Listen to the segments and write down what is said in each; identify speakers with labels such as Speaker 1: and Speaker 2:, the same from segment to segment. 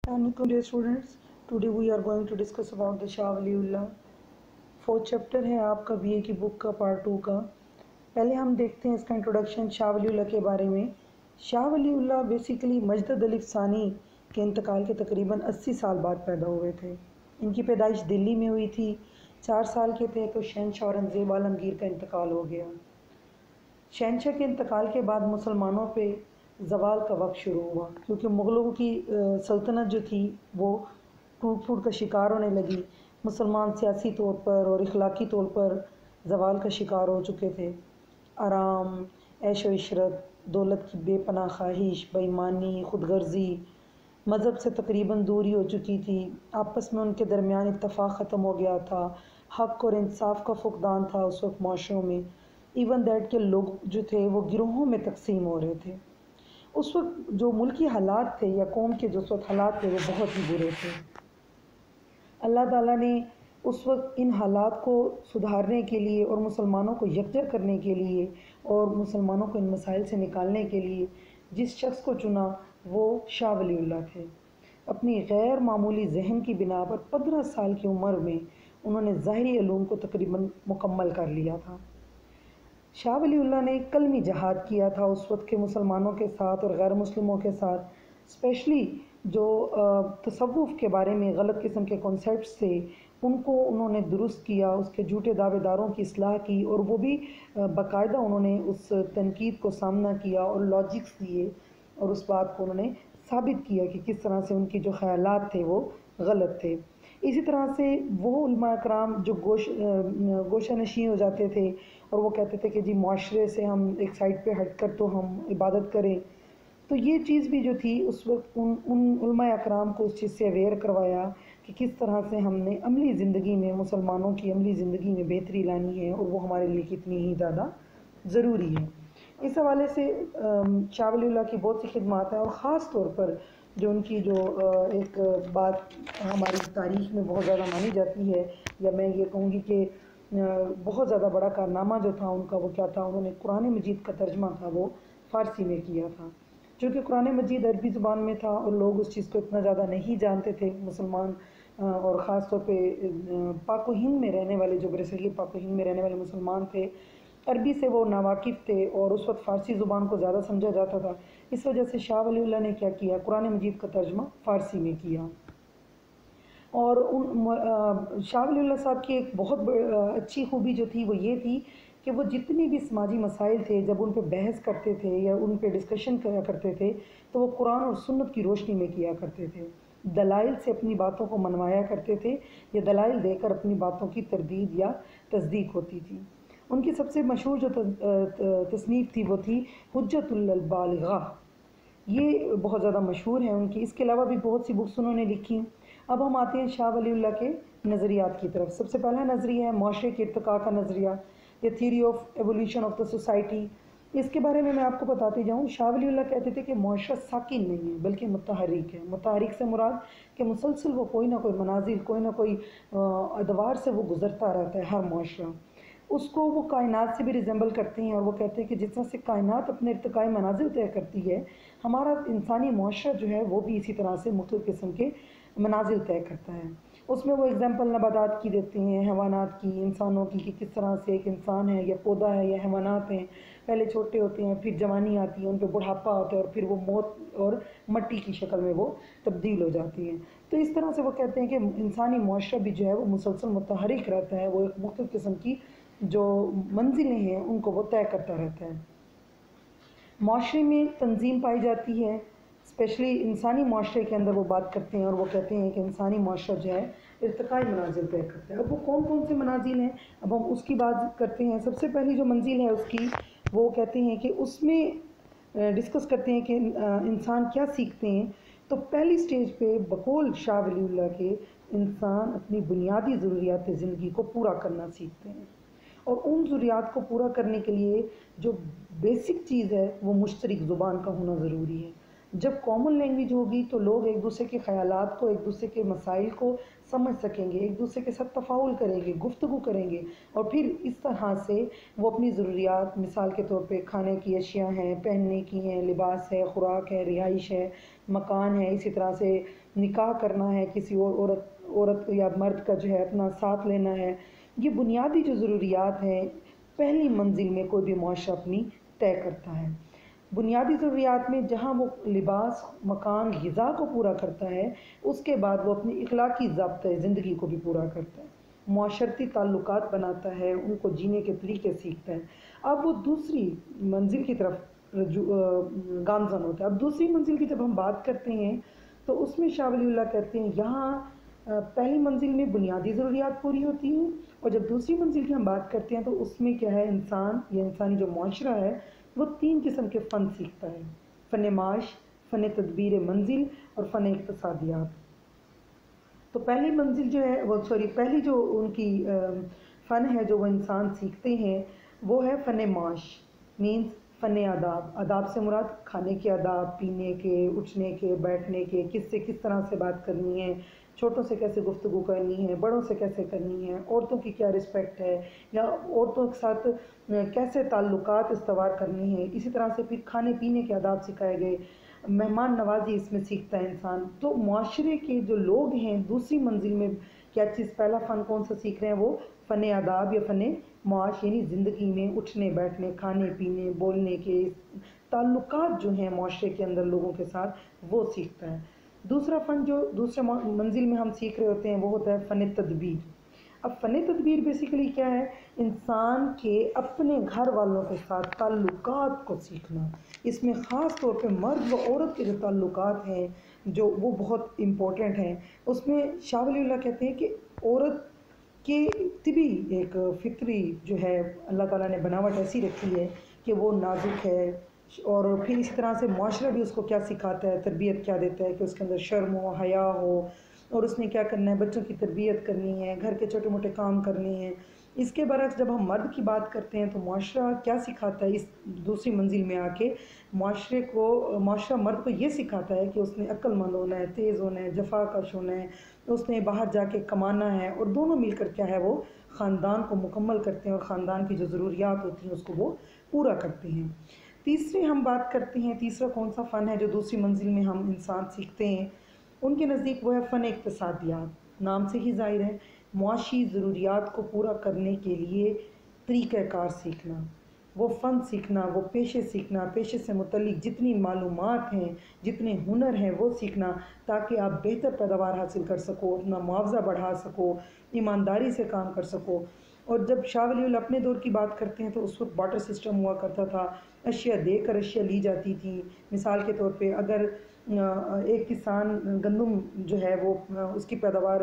Speaker 1: Assalamualaikum dear students. Today we are going to discuss about the Shah Waliullah. Fourth chapter है आपका BA की book का part 2 का. पहले हम देखते हैं इसका इंट्रोडक्शन शाह वलीउल्लाह के बारे में. शाह वलीउल्लाह बेसिकली मजदद अली फ़सानी के इंतकाल के तकरीबन 80 साल बाद पैदा हुए थे. इनकी पैदाइश दिल्ली में हुई थी. 4 साल के थे तो शहनशाह औरंगज़ेब आलमगीर का इंतकाल हो गया. शहनशाह के इंतकाल के बाद मुसलमानों पे ज़वाल का वक्त शुरू हुआ, क्योंकि मुग़लों की सल्तनत जो थी वो टूट फूट का शिकार होने लगी. मुसलमान सियासी तौर पर और इखलाकी तौर पर ज़वाल का शिकार हो चुके थे. आराम, ऐश व इशरत, दौलत की बेपनाह ख्वाहिश, बेईमानी, ख़ुदगर्ज़ी, मज़हब से तकरीबन दूरी हो चुकी थी. आपस में उनके दरमियान इत्तफ़ाक़ ख़त्म हो गया था. हक़ और इंसाफ का फुक़दान था उस वक्त माशरों में. इवन दैट के लोग जो थे वो गिरोहों में तकसीम हो रहे थे. उस वक्त जो मुल्की हालात थे या कौम के जो उस वक्त हालात थे वो बहुत ही बुरे थे. अल्लाह ताला ने उस वक्त इन हालात को सुधारने के लिए और मुसलमानों को यकजा करने के लिए और मुसलमानों को इन मसाइल से निकालने के लिए जिस शख्स को चुना वो शाह वलीउल्लाह थे. अपनी गैर मामूली जहन की बिना पर 15 साल की उम्र में उन्होंने ज़ाहिरी इल्म को तकरीबन मुकम्मल कर लिया था. शाह वलीउल्लाह ने कलमी जहाद किया था उस वक्त के मुसलमानों के साथ और गैर मुस्लिमों के साथ. स्पेशली जो तसव्वुफ़ के बारे में गलत किस्म के कॉन्सेप्ट्स थे उनको उन्होंने दुरुस्त किया, उसके झूठे दावेदारों की इस्लाह की और वो भी बाकायदा उन्होंने उस तनकीद को सामना किया और लॉजिक्स दिए और उस बात को उन्होंने साबित किया कि किस तरह से उनकी जो ख़यालात थे वो गलत थे. इसी तरह से वो उलमा कराम जो गोशा नशी हो जाते थे और वो कहते थे कि जी माशरे से हम एक साइड पे हट कर तो हम इबादत करें, तो ये चीज़ भी जो थी उस वक्त उन उलमा कराम को उस चीज़ से अवेयर करवाया कि किस तरह से हमने अमली ज़िंदगी में मुसलमानों की अमली ज़िंदगी में बेहतरी लानी है और वो हमारे लिए कितनी ही ज़्यादा ज़रूरी है. इस हवाले से शाह वलीउल्लाह की बहुत सी खिदमात हैं और ख़ास तौर पर जो उनकी जो एक बात हमारी तारीख़ में बहुत ज़्यादा मानी जाती है, या मैं ये कहूँगी कि बहुत ज़्यादा बड़ा कारनामा जो था उनका वो क्या था, उन्होंने कुरान मजीद का तर्जमा था वो फ़ारसी में किया था. चूँकि कुरान मजीद अरबी ज़ुबान में था और लोग उस चीज़ को इतना ज़्यादा नहीं जानते थे मुसलमान, और ख़ास तौर पे पाक व हिंद में रहने वाले जो बरसगीर पाक व हिंद में रहने वाले मुसलमान थे, अरबी से वो नावाकिफ़ थे और उस वक्त फ़ारसी ज़ुबान को ज़्यादा समझा जाता था. इस वजह से शाह वलीउल्लाह ने क्या किया, कुरान मजीद का तर्जमा फ़ारसी में किया. और शाह वलीउल्लाह साहब की एक बहुत अच्छी खूबी जो थी वो ये थी कि वो जितनी भी समाजी मसाइल थे जब उन पे बहस करते थे या उन पे डिस्कशन किया करते थे तो वो कुरान और सुन्नत की रोशनी में किया करते थे. दलाइल से अपनी बातों को मनवाया करते थे या दलाइल देकर अपनी बातों की तरदीद या तस्दीक होती थी. उनकी सबसे मशहूर जो तसनीफ़ थी वो थी हुज्जतुल बालिग़ा. ये बहुत ज़्यादा मशहूर है उनकी. इसके अलावा भी बहुत सी बुक्स उन्होंने लिखी. अब हम आते हैं शाह वलीउल्लाह के नज़रियात की तरफ. सबसे पहला नज़रिया है माशरे के इर्तिका का नज़रिया या theory of evolution of the society. इसके बारे में मैं आपको बताती जाऊँ. शाह वलीउल्लाह कहते थे कि माशरा साकिन नहीं है बल्कि मुतहरिक है. मुतहरिक से मुराद कि मुसलसल वो कोई ना कोई मनाजिल, कोई ना कोई अदवार से वो गुज़रता रहता है. हर माशरा उसको वो कायनात से भी रिजेंबल करते हैं और वो कहते हैं कि जिस तरह से कायनात अपने इर्तिकाई मनाजिल तय करती है, हमारा इंसानी माशरा जो है वो भी इसी तरह से मुख्तलिफ़ किस्म के मनाजिल तय करता है. उसमें वो एग्जांपल नबातात की देते हैं, हैवानात की, इंसानों की, कि किस तरह से एक इंसान है या पौधा है या हैवानात हैं, पहले छोटे होते हैं, फिर जवानी आती है, उन पर बुढ़ापा होता है और फिर वो मौत और मट्टी की शक्ल में वो तब्दील हो जाती हैं. तो इस तरह से वो कहते हैं कि इंसानी माशरा भी जो है वो मुसलसल मुतहरिक रहता है. वो एक मुख्तलिफ़ किस्म की जो मंजिलें हैं उनको वो तय करता रहता है. माशरे में तंजीम पाई जाती है, स्पेशली इंसानी माशरे के अंदर वो बात करते हैं और वो कहते हैं कि इंसानी माशरा जो है इर्तिकाई मनाजिल तय करता है. अब वो कौन कौन से मनाजिल हैं अब हम उसकी बात करते हैं. सबसे पहली जो मंजिल है उसकी वो कहते हैं कि उसमें डिस्कस करते हैं कि इंसान क्या सीखते हैं. तो पहली स्टेज पे बकौल शाह वलीउल्लाह के इंसान अपनी बुनियादी ज़रूरियात ज़िंदगी को पूरा करना सीखते हैं और उन ज़रूरियात को पूरा करने के लिए जो बेसिक चीज़ है वो मुश्तरक ज़ुबान का होना ज़रूरी है. जब कॉमन लैंग्वेज होगी तो लोग एक दूसरे के ख़यालात को, एक दूसरे के मसाइल को समझ सकेंगे, एक दूसरे के साथ तफ़ाउल करेंगे, गुफ्तगू करेंगे और फिर इस तरह से वो अपनी ज़रूरियात, मिसाल के तौर पे खाने की अशिया हैं, पहनने की हैं, लिबास है, ख़ुराक है, रिहाइश है, मकान है, इसी तरह से نکاح کرنا ہے، کسی اور عورت یا مرد کا جو ہے اپنا ساتھ لینا ہے، یہ بنیادی جو ضروریات ہیں پہلی منزل میں کوئی بھی معاشرہ اپنی طے کرتا ہے۔ بنیادی ضروریات میں جہاں وہ لباس، مکان، غذا کو پورا کرتا ہے، اس کے بعد وہ اپنی اخلاقی ضابطۂ زندگی کو بھی پورا کرتا ہے، معاشرتی تعلقات بناتا ہے، ان کو جینے کے طریقے سیکھتا ہے۔ اب وہ دوسری منزل کی طرف گامزن ہوتا ہے۔ اب دوسری منزل کی جب ہم بات کرتے ہیں تو اس میں شاہ ولی اللہ کہتے ہیں یہاں پہلی منزل میں بنیادی ضروریات پوری ہوتی ہیں، اور جب دوسری منزل کی ہم بات کرتے ہیں تو اس میں کیا ہے، انسان یا انسانی جو معاشرہ ہے وہ 3 قسم کے فن سیکھتا ہے: فن معاش، فن تدبیر منزل اور فن اقتصادیات۔ تو پہلی منزل جو ہے پہلی جو ان کی فن ہے جو وہ انسان سیکھتے ہیں وہ ہے فن معاش، مینز فن آداب۔ آداب سے مراد کھانے کے آداب، پینے کے، اٹھنے کے، بیٹھنے کے، کس سے کس طرح سے بات کرنی ہے، چھوٹوں سے کیسے گفتگو کرنی ہے، بڑوں سے کیسے کرنی ہے، عورتوں کی کیا رسپیکٹ ہے، یا عورتوں کے ساتھ کیسے تعلقات استوار کرنے ہیں۔ اسی طرح سے پھر کھانے پینے کے آداب سکھائے گئے، مہمان نوازی اس میں سیکھتا ہے انسان۔ تو معاشرے کے جو لوگ ہیں دوسری منزل میں کیا چیز، پہلا فن کون سا سیکھ رہے ہیں، وہ فن آداب یا فن معاش، یعنی زندگی میں اٹھنے بیٹھنے، کھانے پینے، بولنے کے تعلقات جو ہیں معاشرے کے اندر لوگوں کے ساتھ، وہ سیکھتا ہے۔ دوسرا فن جو دوسرے منزل میں ہم سیکھ رہے ہوتے ہیں وہ ہوتا ہے فن تدبیر۔ اب فن تدبیر بیسیکلی کیا ہے، انسان کے اپنے گھر والوں کے ساتھ تعلقات کو سیکھنا۔ اس میں خاص طور پہ مرد و عورت کے جو تعلقات ہیں جو وہ بہت امپورٹنٹ ہیں۔ اس میں شاہ ولی اللہ کہتے ہیں کہ عورت کے طبی ایک فطری جو ہے اللہ تعالیٰ نے بناوٹ ایسی رکھی ہے کہ وہ نازک ہے، اور پھر اسی طرح سے معاشرہ بھی اس کو کیا سکھاتا ہے، تربیت کیا دیتا ہے کہ اس کے اندر شرم ہو، حیا ہو، اور اس نے کیا کرنا ہے، بچوں کی تربیت کرنی ہے، گھر کے چھوٹے موٹے کام کرنے ہیں۔ اس کے برعکس جب ہم مرد کی بات کرتے ہیں تو معاشرہ کیا سکھاتا ہے، اس دوسری منزل میں آ کے معاشرہ مرد کو یہ سکھاتا ہے کہ اس نے عقل مند ہونا ہے، تیز ہونا ہے، جفا کش ہونا ہے، اس نے باہر جا کے کمانا ہے، اور دونوں مل کر کیا ہے وہ خاندان کو مکمل کرتے ہیں اور خاندان کی جو ضروریات ہوتی ہیں اس کو وہ پورا کرتے ہیں۔ تیسری ہم بات کرتے ہیں، تیسرا کون سا فن ہے جو دوسری منزل میں ہم انسان سیکھتے ہیں، ان کے نزدیک وہ ہے فن اقتصادیات۔ نام سے ہی ظاہر ہے، معاشی ضروریات کو پورا کرنے کے لیے طریقہ کار سیکھنا، وہ فن سیکھنا، وہ پیشے سیکھنا، پیشے سے متعلق جتنی معلومات ہیں، جتنے ہنر ہیں وہ سیکھنا، تاکہ آپ بہتر پیداوار حاصل کر سکو، اپنا معاوضہ بڑھا سکو، ایمانداری سے کام کر سکو۔ اور جب شاہ ولی اللہ اپنے دور کی بات کرتے ہیں تو اس وقت بارٹر سسٹم ہوا کرتا تھا، اشیاء دے کر اشیاء لی جاتی تھی۔ مثال کے طور پہ اگر ایک کسان گندم جو ہے وہ اس کی پیداوار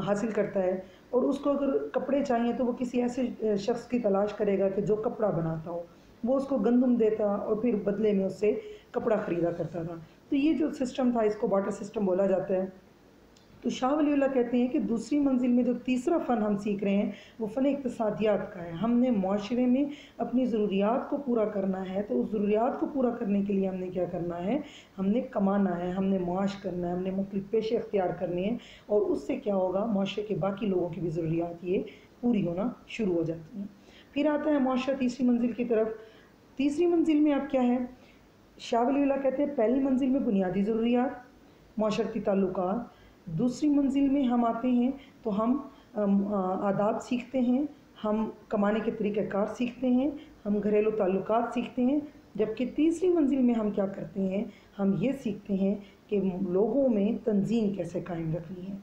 Speaker 1: حاصل کرتا ہے، اور اس کو اگر کپڑے چاہیے تو وہ کسی ایسے شخص کی تلاش کرے گا کہ جو کپڑا بناتا ہو، وہ اس کو گندم دیتا اور پھر بدلے میں اس سے کپڑا خریدا کرتا تھا۔ تو یہ جو سسٹم تھا اس کو بارٹر سسٹم بولا جاتا ہے۔ تو شاہ ولی اللہ کہتے ہیں کہ دوسری منزل میں جو تیسرا فن ہم سیکھ رہے ہیں وہ فن اقتصادیات کا ہے۔ ہم نے معاشرے میں اپنی ضروریات کو پورا کرنا ہے، تو اس ضروریات کو پورا کرنے کے لیے ہم نے کیا کرنا ہے، ہم نے کمانا ہے، ہم نے معاش کرنا ہے، ہم نے مختلف پیشے اختیار کرنے ہیں، اور اس سے کیا ہوگا، معاشرے کے باقی لوگوں کی بھی ضروریات یہ پوری ہونا شروع ہو جاتی ہیں۔ پھر آتا ہے معاشرہ تیسری منزل کی طرف۔ تیسری منزل میں اب کیا ہے، شاہ ولی اللہ کہتے ہیں پہلی منزل میں بنیادی ضروریات، معاشرتی تعلقات، دوسری منزل میں ہم آتے ہیں تو ہم آداب سیکھتے ہیں، ہم کمانے کے طریقہ کار سیکھتے ہیں، ہم گھریلو تعلقات سیکھتے ہیں، جبکہ تیسری منزل میں ہم کیا کرتے ہیں، ہم یہ سیکھتے ہیں کہ لوگوں میں تنظیم کیسے قائم رکھنی ہے۔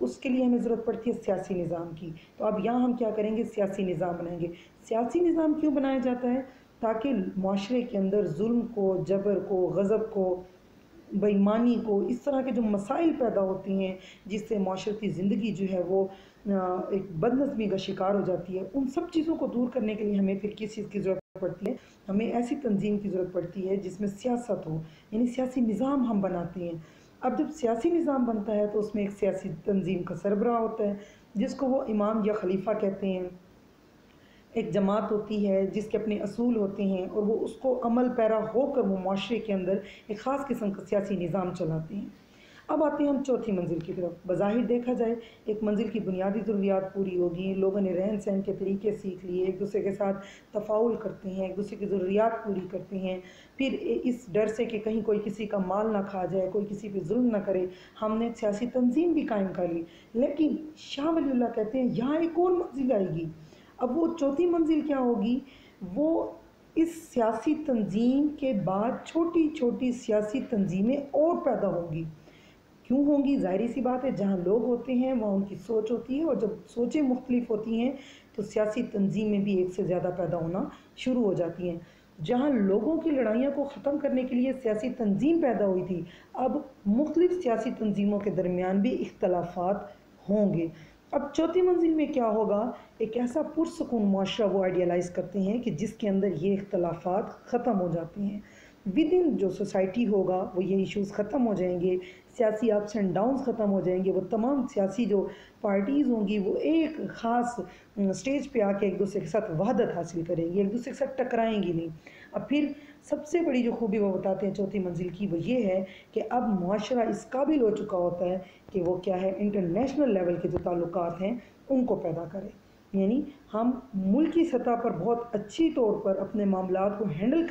Speaker 1: اس کے لیے ہمیں ضرورت پڑتی ہے سیاسی نظام کی۔ تو اب یہاں ہم کیا کریں گے، سیاسی نظام بنائیں گے۔ سیاسی نظام کیوں بنایا جاتا ہے، تاکہ معاشرے کے اندر ظلم کو، جبر کو، غضب کو، بے ایمانی کو، اس طرح کے جو مسائل پیدا ہوتی ہیں جس سے معاشرتی زندگی جو ہے وہ ایک بد نظمی کا شکار ہو جاتی ہے، ان سب چیزوں کو دور کرنے کے لیے ہمیں پھر کس چیز کی ضرورت پڑتی ہے، ہمیں ایسی تنظیم کی ضرورت پڑتی ہے جس میں سیاست ہو، یعنی سیاسی نظام ہم بناتے ہیں۔ اب جب سیاسی نظام بنتا ہے تو اس میں ایک سیاسی تنظیم کا سربراہ ہوتا ہے جس کو وہ امام یا خلیفہ کہتے ہیں، ایک جماعت ہوتی ہے جس کے اپنے اصول ہوتے ہیں، اور وہ اس کو عمل پیرا ہو کر وہ معاشرے کے اندر ایک خاص قسم کا سیاسی نظام چلاتے ہیں۔ अब आते हैं हम चौथी मंजिल की तरफ। बज़ाहिर देखा जाए एक मंजिल की बुनियादी ज़रूरियात पूरी होगी, लोगों ने रहन सहन के तरीके सीख लिए, एक दूसरे के साथ तफ़ाउल करते हैं, एक दूसरे की ज़रूरियात पूरी करते हैं। फिर इस डर से कि कहीं कोई किसी का माल ना खा जाए, कोई किसी पे जुल्म ना करे, हमने एक सियासी तंजीम भी कायम कर ली। लेकिन शाह वलीउल्लाह कहते हैं यहाँ एक और मंजिल आएगी। अब वो चौथी मंजिल क्या होगी? वो इस सियासी तंजीम के बाद छोटी छोटी सियासी तंजीमें और पैदा होंगी। क्यों होंगी? ज़ाहिर सी बात है, जहाँ लोग होते हैं वहाँ उनकी सोच होती है, और जब सोचें मुख्तलिफ होती हैं तो सियासी तंजीमें भी एक से ज़्यादा पैदा होना शुरू हो जाती हैं। जहाँ लोगों की लड़ाइयों को ख़त्म करने के लिए सियासी तंजीम पैदा हुई थी, अब मुख्तलिफ सियासी तंजीमों के दरमियान भी इख्तलाफात होंगे। अब चौथी मंजिल में क्या होगा? एक ऐसा पुरसकून मुआशरा वो आइडियलाइज़ करते हैं कि जिसके अंदर ये इख्तलाफात ख़त्म हो जाते हैं। विद इन जो सोसाइटी होगा वो ये इश्यूज़ ख़त्म हो जाएंगे, सियासी अप्स एंड डाउन्स ख़त्म हो जाएंगे। वो तमाम सियासी जो पार्टीज़ होंगी वो एक ख़ास स्टेज पे आके एक दूसरे के साथ वहदत हासिल करेंगी, एक दूसरे के साथ टकराएंगी नहीं। अब फिर सबसे बड़ी जो खूबी वो बताते हैं चौथी मंजिल की, वो ये है कि अब मुआशरा इस काबिल हो चुका होता है कि वो क्या है, इंटरनेशनल लेवल के जो ताल्लुकात हैं उनको पैदा करे। यानी हम मुल्की सतह पर बहुत अच्छी तौर पर अपने मामलात को हैंडल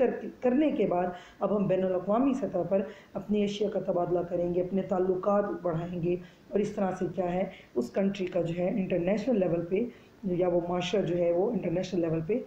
Speaker 1: करने के बाद अब हम बैनुल-अक़वामी सतह पर अपनी एशिया का तबादला करेंगे, अपने ताल्लुकात बढ़ाएंगे, और इस तरह से क्या है उस कंट्री का जो है इंटरनेशनल लेवल पे, या वो माशरा जो है वो इंटरनेशनल लेवल पे